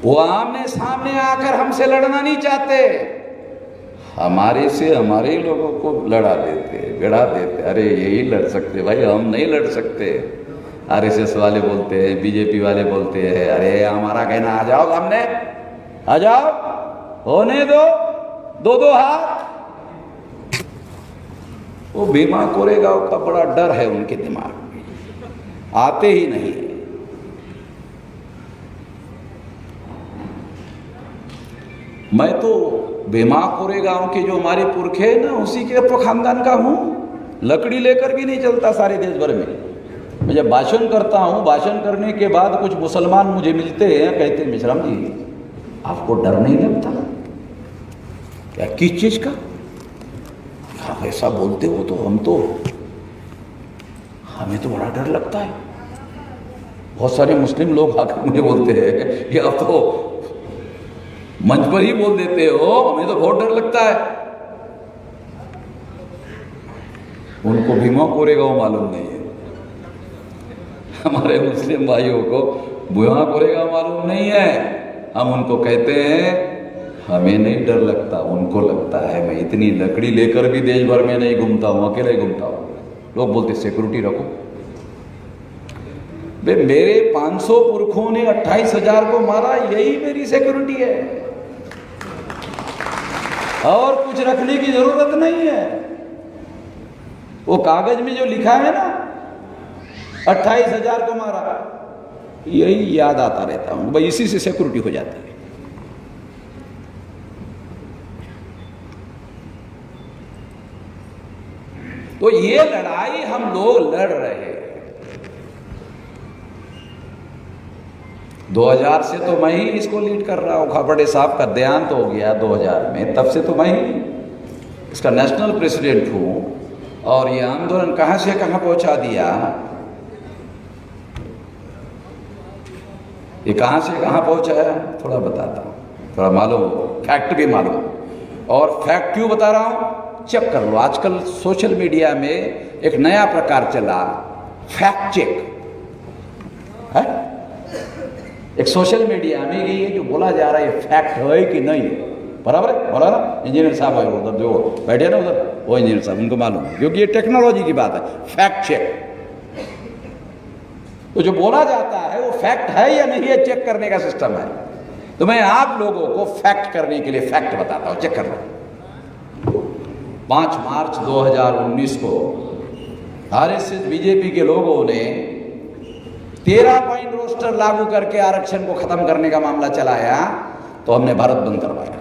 वो आमने सामने आकर हमसे लड़ना नहीं चाहते, हमारे से हमारे ही लोगों को लड़ा देते, भिड़ा देते। अरे यही लड़ सकते भाई, हम नहीं लड़ सकते। आरएसएस वाले बोलते हैं, बीजेपी वाले बोलते हैं, अरे हमारा कहना आ जाओ सामने, आ जाओ, होने दो, दो दो हाथ। वो भीमा कोरेगांव का बड़ा डर है उनके दिमाग में, आते ही नहीं। मैं तो भीमा कोरेगांव के जो हमारे पुरखे हैं ना, उसी के खानदान का हूँ। लकड़ी लेकर भी नहीं चलता सारे देश भर में। मैं जब भाषण करता हूँ, भाषण करने के बाद कुछ मुसलमान मुझे मिलते हैं, कहते हैं मिश्राम जी आपको डर नहीं लगता क्या? किस चीज का? हाँ ऐसा बोलते हो तो हमें तो बड़ा डर लगता है। बहुत सारे मुस्लिम लोग आकर मुझे बोलते हैं कि आप तो मंच पर ही बोल देते हो, हमें तो बहुत डर लगता है। उनको भीमा कोरेगांव मालूम नहीं है, हमारे मुस्लिम भाइयों को भीमा कोरेगांव मालूम नहीं है। हम उनको कहते हैं हमें नहीं डर लगता, उनको लगता है। मैं इतनी लकड़ी लेकर भी देश भर में नहीं घूमता हूँ, अकेले ही घूमता हूँ। लोग बोलते सिक्योरिटी रखो। बे मेरे 500 पुरखों ने 28,000 को मारा, यही मेरी सिक्योरिटी है, और कुछ रखने की जरूरत नहीं है। वो कागज में जो लिखा है ना 28,000 को मारा, यही याद आता रहता हूं भाई, इसी से सिक्योरिटी हो जाती है। तो ये लड़ाई हम लोग लड़ रहे हैं। 2000 से तो मैं ही इसको लीड कर रहा हूँ। खापर्डे साहब का देहांत हो गया 2000 में, तब से तो मैं ही इसका नेशनल प्रेसिडेंट हूँ। और ये आंदोलन कहाँ से कहाँ पहुँचा दिया, ये कहाँ से कहाँ पहुँचा है थोड़ा बताता हूँ, थोड़ा मालूम हो, फैक्ट भी मालूम। और फैक्ट क्यों बता रहा हूँ, चेक कर लो। आजकल सोशल मीडिया में एक नया प्रकार चला, फैक्ट चेक है। एक सोशल मीडिया में ये जो बोला जा रहा है फैक्ट है कि नहीं है, बराबर है, बोला ना। इंजीनियर साहब है उधर जो बैठे ना उधर, वो इंजीनियर साहब, उनको मालूम है, क्योंकि ये टेक्नोलॉजी की बात है। फैक्ट चेक, तो जो बोला जाता है वो फैक्ट है या नहीं है, चेक करने का सिस्टम है। तो मैं आप लोगों को फैक्ट करने के लिए फैक्ट बताता हूं, चेक कर लो। 5 मार्च 2019 को आरएसएस बीजेपी के लोगों ने 13 पॉइंट रोस्टर लागू करके आरक्षण को खत्म करने का मामला चलाया, तो हमने भारत बंद करवाया।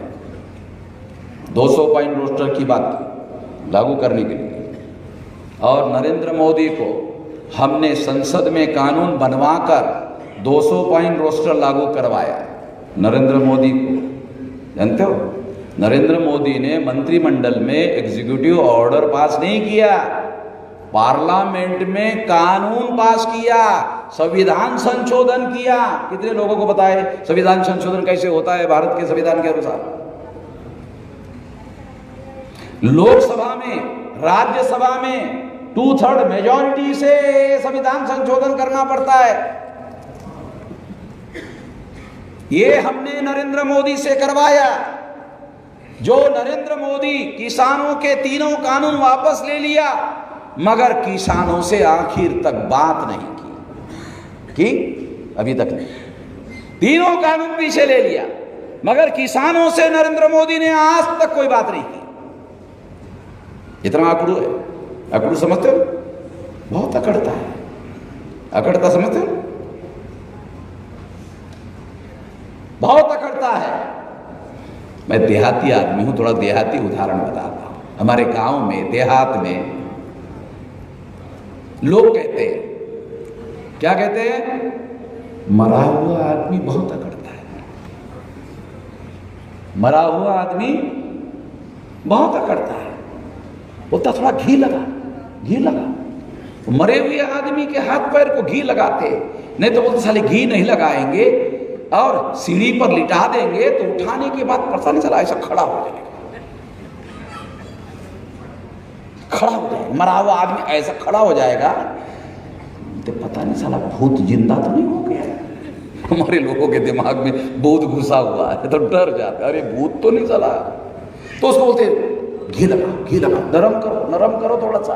200 पॉइंट रोस्टर की बात लागू करने के लिए, और नरेंद्र मोदी को हमने संसद में कानून बनवाकर 200 पॉइंट रोस्टर लागू करवाया। नरेंद्र मोदी को जानते हो, नरेंद्र मोदी ने मंत्रिमंडल में एग्जीक्यूटिव ऑर्डर पास नहीं किया, पार्लियामेंट में कानून पास किया, संविधान संशोधन किया। कितने लोगों को पता है संविधान संशोधन कैसे होता है भारत के संविधान के अनुसार? लोकसभा में, राज्यसभा में 2/3 मेजॉरिटी से संविधान संशोधन करना पड़ता है। ये हमने नरेंद्र मोदी से करवाया। जो नरेंद्र मोदी किसानों के तीनों कानून वापस ले लिया, मगर किसानों से आखिर तक बात नहीं की अभी तक नहीं। तीनों कानून पीछे ले लिया, मगर किसानों से नरेंद्र मोदी ने आज तक कोई बात नहीं की। इतना अकड़ू है। अकड़ू समझते हो? बहुत अकड़ता है, अकड़ता समझते हो? बहुत अकड़ता है। मैं देहाती आदमी हूं, थोड़ा देहाती उदाहरण बताता हूं। हमारे गांव में, देहात में लोग कहते हैं, क्या कहते हैं? मरा हुआ आदमी बहुत अकड़ता है। मरा हुआ आदमी बहुत अकड़ता है। बोलता थोड़ा घी लगा, घी लगा। तो मरे हुए आदमी के हाथ पैर को घी लगाते, नहीं तो बोलते साले घी नहीं लगाएंगे और सीढ़ी पर लिटा देंगे तो उठाने के बाद पता नहीं चला, ऐसा खड़ा हो जाएगा, खड़ा हो जाएगा। मरा हुआ आदमी ऐसा खड़ा हो जाएगा तो पता नहीं साला भूत जिंदा तो नहीं हो गया। हमारे लोगों के दिमाग में भूत घुसा हुआ है तो डर जाता है, अरे भूत तो नहीं चला। तो उसको बोलते घी लगा, नरम करो, थोड़ा सा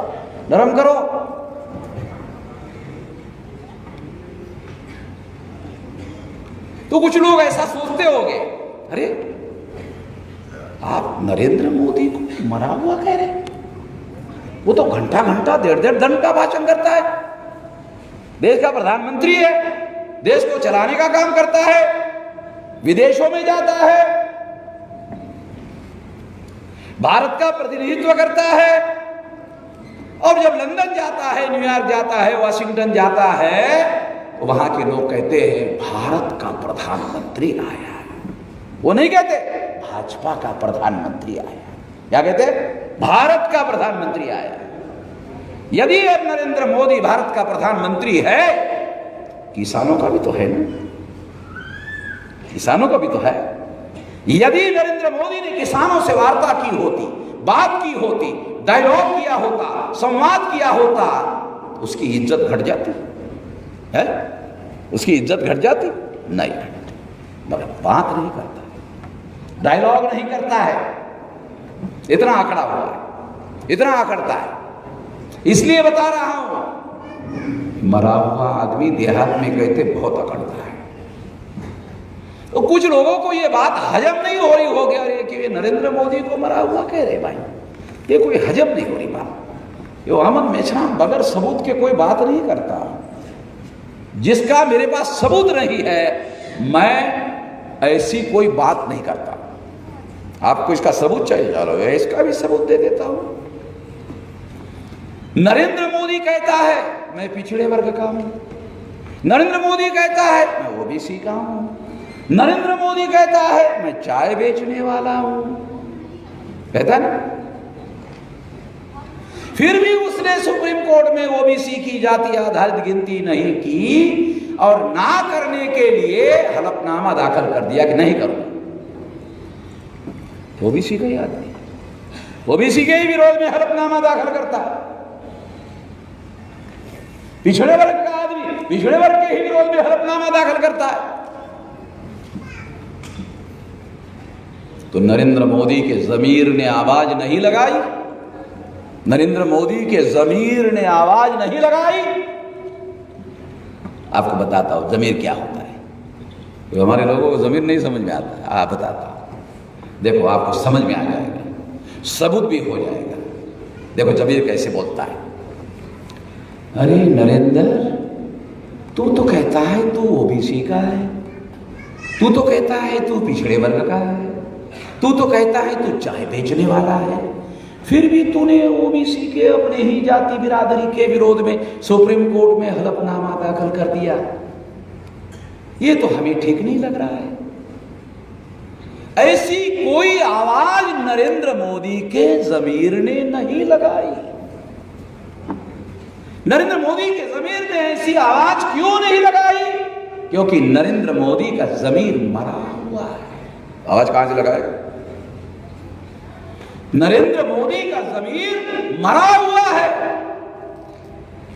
नरम करो। तो कुछ लोग ऐसा सोचते होंगे, अरे आप नरेंद्र मोदी को मरा हुआ कह रहे, वो तो घंटा डेढ़ घंटा भाषण करता है, देश का प्रधानमंत्री है, देश को चलाने का काम करता है, विदेशों में जाता है, भारत का प्रतिनिधित्व करता है, और जब लंदन जाता है, न्यूयॉर्क जाता है, वाशिंगटन जाता है, तो वहां के लोग कहते हैं भारत का प्रधानमंत्री आया है। वो नहीं कहते भाजपा का प्रधानमंत्री आया। क्या कहते हैं? भारत का प्रधानमंत्री आया। यदि अब नरेंद्र मोदी भारत का प्रधानमंत्री है, किसानों का भी तो है ना, किसानों का भी तो है। यदि नरेंद्र मोदी ने किसानों से वार्ता की होती, बात की होती, डायलॉग किया होता, संवाद किया होता, उसकी इज्जत घट जाती है? उसकी इज्जत घट जाती? नहीं घटती। मगर बात नहीं करता, डायलॉग नहीं करता है, इतना आंकड़ा हुआ है, इतना आंकड़ता है। इसलिए बता रहा हूं, मरा हुआ आदमी देहात में कहते बहुत अकड़ता है। तो कुछ लोगों को ये बात हजम नहीं हो रही होगी, अरे कि नरेंद्र मोदी को मरा हुआ कह रहे भाई, ये कोई हजम नहीं हो रही बात। ये अहमद मेछराम बगैर सबूत के कोई बात नहीं करता। जिसका मेरे पास सबूत नहीं है, मैं ऐसी कोई बात नहीं करता। आपको इसका सबूत चाहिए, चलो इसका भी सबूत दे देता हूं। नरेंद्र मोदी कहता है मैं पिछड़े वर्ग का हूं, नरेंद्र मोदी कहता है मैं ओबीसी का हूं, नरेंद्र मोदी कहता है मैं चाय बेचने वाला हूं, कहता है ना। फिर भी उसने सुप्रीम कोर्ट में ओबीसी की जाति आधारित गिनती नहीं की और ना करने के लिए हलफनामा दाखिल कर दिया कि नहीं करूंगा। ओबीसी का ही आदमी ओबीसी के ही विरोध में हलफनामा दाखिल करता है। पिछड़े वर्ग का आदमी पिछड़े वर्ग के ही विरोध में हलफनामा दाखिल करता है। तो नरेंद्र मोदी के ज़मीर ने आवाज नहीं लगाई, नरेंद्र मोदी के ज़मीर ने आवाज नहीं लगाई। आपको बताता हूं ज़मीर क्या होता है। तो हमारे लोगों को ज़मीर नहीं समझ में आता है, आप बताता हूं, देखो आपको समझ में आ जाएगा, सबूत भी हो जाएगा। देखो ज़मीर कैसे बोलता है। अरे नरेंद्र, तू तो कहता है तू ओबीसी का है, तू तो कहता है तू पिछड़े वर्ग का है, तू तो कहता है तू चाय बेचने वाला है, फिर भी तूने ओबीसी के अपने ही जाति बिरादरी के विरोध में सुप्रीम कोर्ट में हलफनामा दाखिल कर दिया। ये तो हमें ठीक नहीं लग रहा है। ऐसी कोई आवाज नरेंद्र मोदी के ज़मीर ने नहीं लगाई। नरेंद्र मोदी के ज़मीर ने ऐसी आवाज क्यों नहीं लगाई? क्योंकि नरेंद्र मोदी का ज़मीर मरा हुआ है। आवाज कहां से लगाएगा? नरेंद्र मोदी का ज़मीर मरा हुआ है।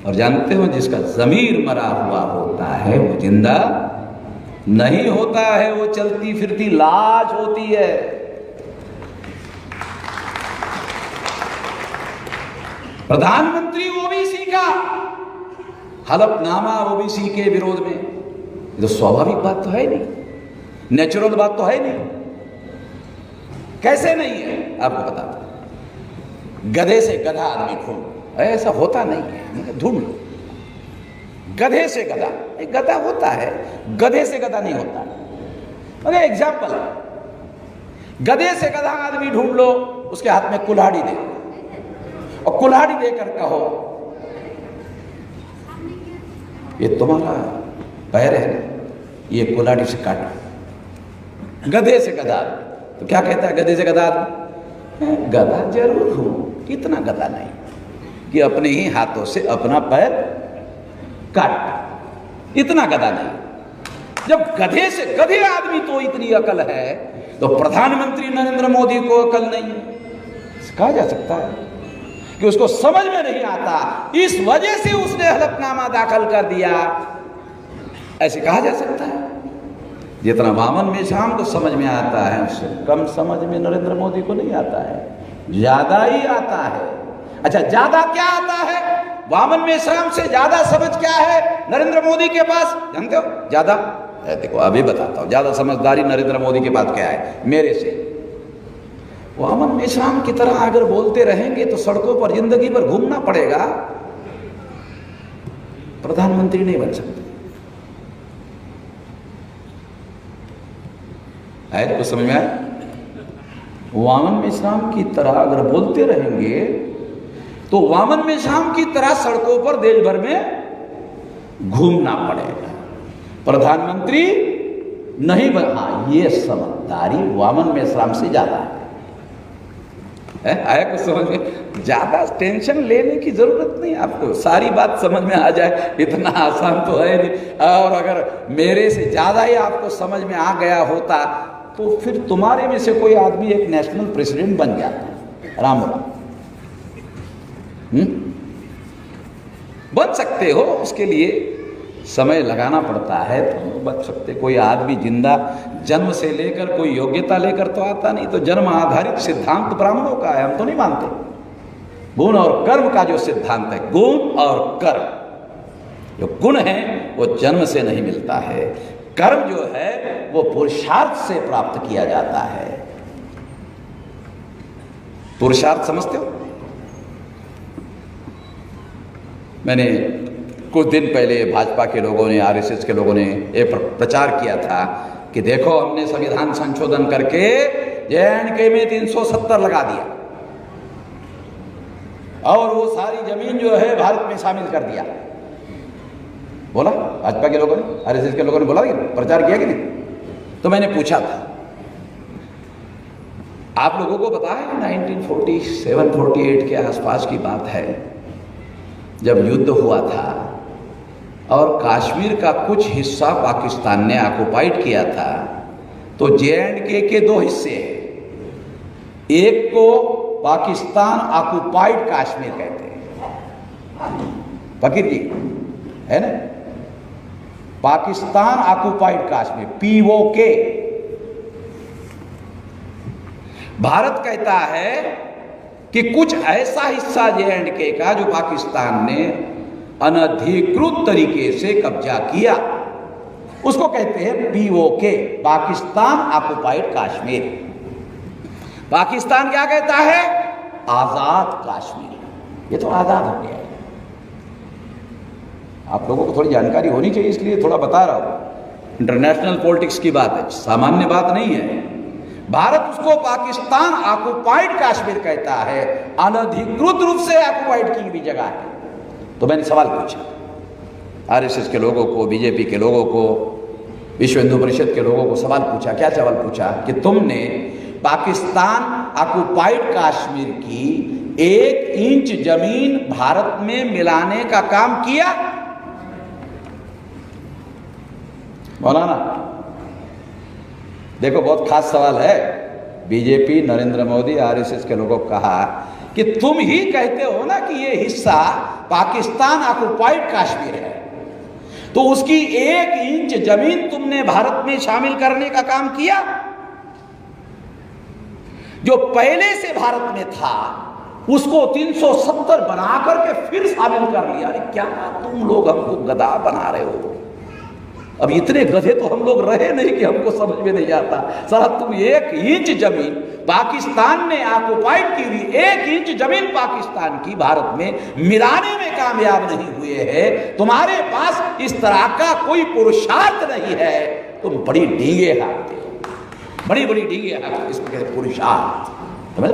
और जानते हो जिसका ज़मीर मरा हुआ होता है वो जिंदा नहीं होता है, वो चलती फिरती लाश होती है। प्रधानमंत्री ओबीसी का, हलफनामा ओबीसी के विरोध में, ये तो स्वाभाविक बात तो है नहीं, नेचुरल बात तो है नहीं। कैसे नहीं है आपको बताता हूं। गधे से गधा आदमी ढूंढ, ऐसा होता नहीं है, ढूंढ लो। गधे से गधा, एक गधा होता है, गधे से गधा नहीं होता। अरे एग्जाम्पल, गधे से गधा आदमी ढूंढ लो, उसके हाथ में कुल्हाड़ी दे और कुल्हाड़ी देकर कहो ये तुम्हारा पैर है ना, ये कुल्हाड़ी से काटो। गधे से गधा, तो क्या कहता है गधे से गधा आदमी? गधा जरूर हूं, इतना गधा नहीं कि अपने ही हाथों से अपना पैर काट, इतना गधा नहीं। जब गधे से गधे आदमी तो इतनी अकल है, तो प्रधानमंत्री नरेंद्र मोदी को अकल नहीं है, कहा जा सकता है कि उसको समझ में नहीं आता, इस वजह से उसने हलफनामा दाखिल कर दिया, ऐसे कहा जा सकता है। जितना वामन मेश्राम को समझ में आता है उससे कम समझ में नरेंद्र मोदी को नहीं आता है, ज्यादा ही आता है। अच्छा, ज्यादा क्या आता है? वामन मेश्राम से ज्यादा समझ क्या है नरेंद्र मोदी के पास, जानते हो? ज्यादा, देखो अभी बताता हूं, ज्यादा समझदारी नरेंद्र मोदी के पास क्या है मेरे से। वामन मेश्राम की तरह अगर बोलते रहेंगे तो सड़कों पर जिंदगी भर घूमना पड़ेगा, प्रधानमंत्री नहीं बन सकते। है तो समझ में आया? वामन मेश्राम की तरह अगर बोलते रहेंगे तो वामन मेश्राम की तरह सड़कों पर देश भर में घूमना पड़ेगा, प्रधानमंत्री नहीं बन। हाँ, ये समझदारी वामन मेश्राम से ज्यादा है। आया कुछ समझ में? ज्यादा टेंशन लेने की जरूरत नहीं आपको, सारी बात समझ में आ जाए, इतना आसान तो है नहीं। और अगर मेरे से ज्यादा ही आपको समझ में आ गया होता तो फिर तुम्हारे में से कोई आदमी एक नेशनल प्रेसिडेंट बन जाता, राम राम। बन सकते हो, उसके लिए समय लगाना पड़ता है तो बन सकते। कोई आदमी जिंदा जन्म से लेकर कोई योग्यता लेकर तो आता नहीं, तो जन्म आधारित सिद्धांत ब्राह्मणों का है, हम तो नहीं मानते। गुण और कर्म का जो सिद्धांत है, गुण और कर्म, जो गुण है वो जन्म से नहीं मिलता है, कर्म जो है वो पुरुषार्थ से प्राप्त किया जाता है। पुरुषार्थ समझते हो? मैंने कुछ दिन पहले भाजपा के लोगों ने, आरएसएस के लोगों ने एक प्रचार किया था कि देखो हमने संविधान संशोधन करके JNK में 370 लगा दिया और वो सारी जमीन जो है भारत में शामिल कर दिया। बोला भाजपा के लोगों ने, आरएसएस के लोगों ने बोला, प्रचार किया कि नहीं? तो मैंने पूछा था, आप लोगों को पता है 1947-48 के आसपास की बात है, जब युद्ध हुआ था और कश्मीर का कुछ हिस्सा पाकिस्तान ने ऑक्युपाइड किया था, तो JNK के दो हिस्से हैं, एक को पाकिस्तान ऑक्युपाइड कश्मीर कहते हैं, फकीर जी है ना, पाकिस्तान ऑक्युपाइड कश्मीर POK। भारत कहता है कि कुछ ऐसा हिस्सा JNK का जो पाकिस्तान ने अनधिकृत तरीके से कब्जा किया, उसको कहते हैं POK, पाकिस्तान ऑक्युपाइड कश्मीर। पाकिस्तान क्या कहता है? आजाद कश्मीर। ये तो आजाद हो गया है। आप लोगों को थोड़ी जानकारी होनी चाहिए, इसलिए थोड़ा बता रहा हूं। इंटरनेशनल पॉलिटिक्स की बात है, सामान्य बात नहीं है। भारत उसको पाकिस्तान ऑक्युपाइड कश्मीर कहता है, अनधिकृत रूप से ऑक्युपाइड की हुई जगह है। तो मैंने सवाल पूछा आरएसएस के लोगों को, बीजेपी के लोगों को, विश्व हिंदू परिषद के लोगों को सवाल पूछा। क्या सवाल पूछा? कि तुमने पाकिस्तान ऑक्युपाइड कश्मीर की 1 इंच जमीन भारत में मिलाने का काम किया? मौलाना देखो, बहुत खास सवाल है। बीजेपी, नरेंद्र मोदी, आरएसएस के लोगों को कहा कि तुम ही कहते हो ना कि ये हिस्सा पाकिस्तान ऑक्युपाइड कश्मीर है, तो उसकी 1 इंच जमीन तुमने भारत में शामिल करने का काम किया? जो पहले से भारत में था उसको 370 बना करके फिर शामिल कर लिया। अरे क्या तुम लोग हमको गधा बना रहे हो? अब इतने गधे तो हम लोग रहे नहीं कि हमको समझ में नहीं आता। साला तुम 1 इंच जमीन पाकिस्तान ने ऑक्युपाइड की हुई, 1 इंच जमीन पाकिस्तान की भारत में मिलाने में कामयाब नहीं हुए हैं। तुम्हारे पास इस तरह का कोई पुरुषार्थ नहीं है, तुम बड़ी डींगे हारते हो, बड़ी बड़ी डींगे हारते, इसको कहते पुरुषार्थ। समझ?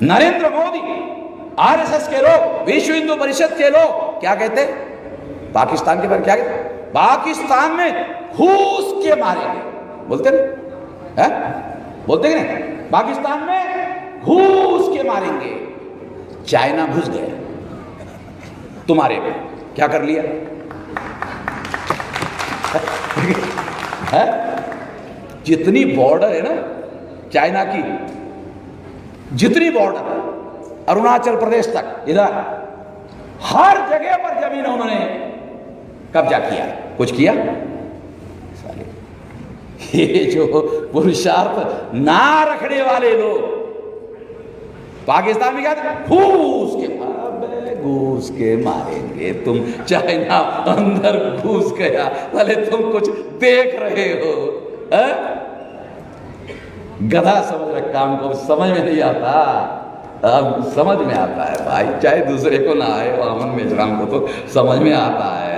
नरेंद्र मोदी, आरएसएस के लोग, विश्व हिंदू परिषद के लोग क्या कहते? पाकिस्तान के बारे में क्या कहते? पाकिस्तान में घुस के मारेंगे, बोलते ना है? बोलते कि नहीं? पाकिस्तान में घुस के मारेंगे। चाइना घुस गया तुम्हारे में, क्या कर लिया है? जितनी बॉर्डर है ना चाइना की, जितनी बॉर्डर अरुणाचल प्रदेश तक, इधर हर जगह पर जमीन उन्होंने कब्जा किया। कुछ किया? ये जो पुरुषार्थ ना रखने वाले लोग पाकिस्तान में क्या घूस के मारेंगे, तुम चाइना अंदर घुस गया, भले तुम कुछ देख रहे हो। गधा समझ रखा, हमको समझ में नहीं आता, अब समझ में आता है भाई, चाहे दूसरे को ना आए, अमन मेजराम को तो समझ में आता है।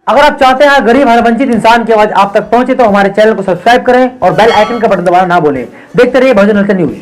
अगर आप चाहते हैं गरीब हर वंचित इंसान की आवाज आप तक पहुंचे तो हमारे चैनल को सब्सक्राइब करें और बेल आइकन का बटन दबाना ना भूलें। देखते रहिए बहुजन हलचल न्यूज।